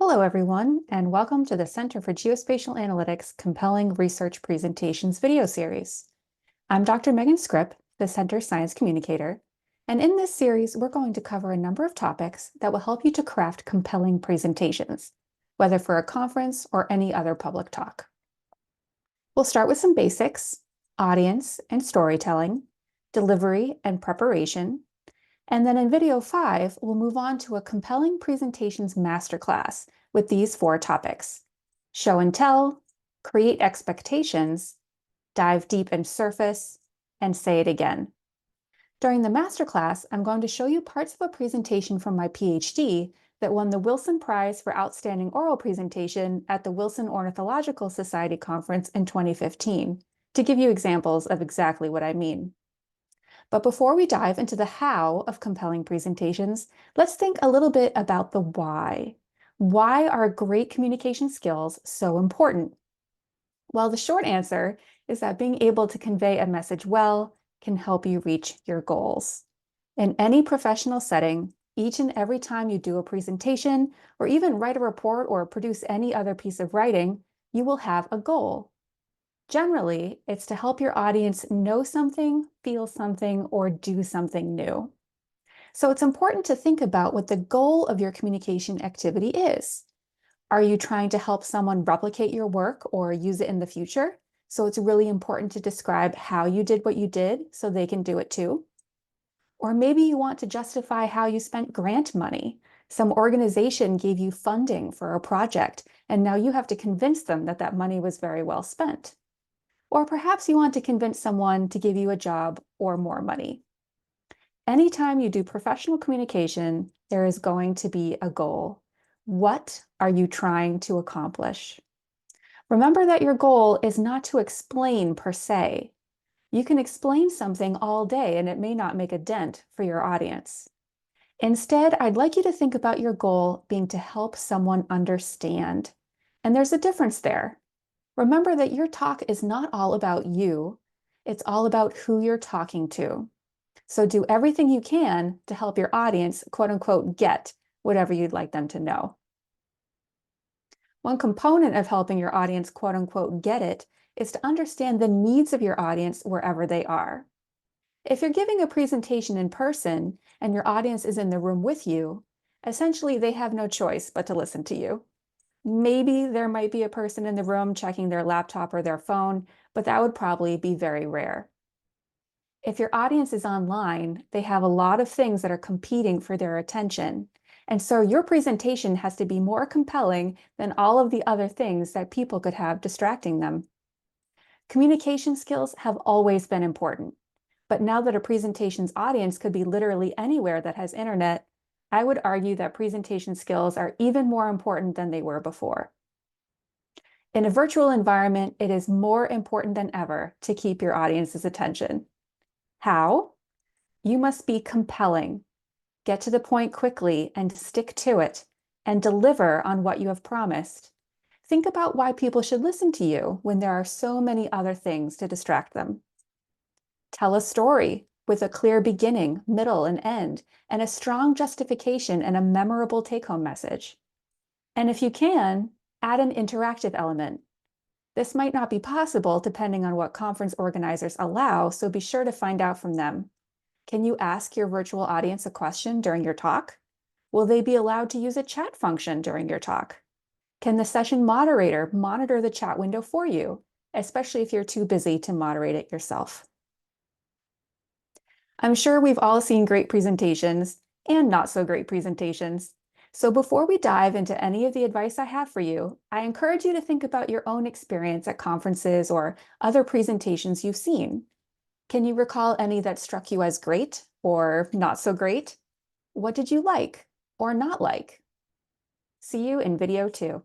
Hello, everyone, and welcome to the Center for Geospatial Analytics Compelling Research Presentations video series. I'm Dr. Megan Skrip, the Center's Science Communicator, and in this series, we're going to cover a number of topics that will help you to craft compelling presentations, whether for a conference or any other public talk. We'll start with some basics, audience and storytelling, delivery and preparation, and then in video 5, we'll move on to a compelling presentations masterclass with these 4 topics: show and tell, create expectations, dive deep and surface, and say it again. During the masterclass, I'm going to show you parts of a presentation from my PhD that won the Wilson Prize for Outstanding Oral Presentation at the Wilson Ornithological Society Conference in 2015, to give you examples of exactly what I mean. But before we dive into the how of compelling presentations, let's think a little bit about the why. Why are great communication skills so important? Well, the short answer is that being able to convey a message well can help you reach your goals. In any professional setting, each and every time you do a presentation, or even write a report or produce any other piece of writing, you will have a goal. Generally, it's to help your audience know something, feel something, or do something new. So it's important to think about what the goal of your communication activity is. Are you trying to help someone replicate your work or use it in the future? So it's really important to describe how you did what you did so they can do it too. Or maybe you want to justify how you spent grant money. Some organization gave you funding for a project, and now you have to convince them that that money was very well spent. Or perhaps you want to convince someone to give you a job or more money. Anytime you do professional communication, there is going to be a goal. What are you trying to accomplish? Remember that your goal is not to explain per se. You can explain something all day and it may not make a dent for your audience. Instead, I'd like you to think about your goal being to help someone understand. And there's a difference there. Remember that your talk is not all about you. It's all about who you're talking to. So do everything you can to help your audience, quote unquote, get whatever you'd like them to know. One component of helping your audience, quote unquote, get it is to understand the needs of your audience wherever they are. If you're giving a presentation in person and your audience is in the room with you, essentially they have no choice but to listen to you. Maybe there might be a person in the room checking their laptop or their phone, but that would probably be very rare. If your audience is online, they have a lot of things that are competing for their attention. And so your presentation has to be more compelling than all of the other things that people could have distracting them. Communication skills have always been important, but now that a presentation's audience could be literally anywhere that has internet, I would argue that presentation skills are even more important than they were before. In a virtual environment, it is more important than ever to keep your audience's attention. How? You must be compelling. Get to the point quickly and stick to it, and deliver on what you have promised. Think about why people should listen to you when there are so many other things to distract them. Tell a story with a clear beginning, middle, and end, and a strong justification and a memorable take-home message. And if you can, add an interactive element. This might not be possible depending on what conference organizers allow, so be sure to find out from them. Can you ask your virtual audience a question during your talk? Will they be allowed to use a chat function during your talk? Can the session moderator monitor the chat window for you, especially if you're too busy to moderate it yourself? I'm sure we've all seen great presentations and not so great presentations. So before we dive into any of the advice I have for you, I encourage you to think about your own experience at conferences or other presentations you've seen. Can you recall any that struck you as great or not so great? What did you like or not like? See you in video 2.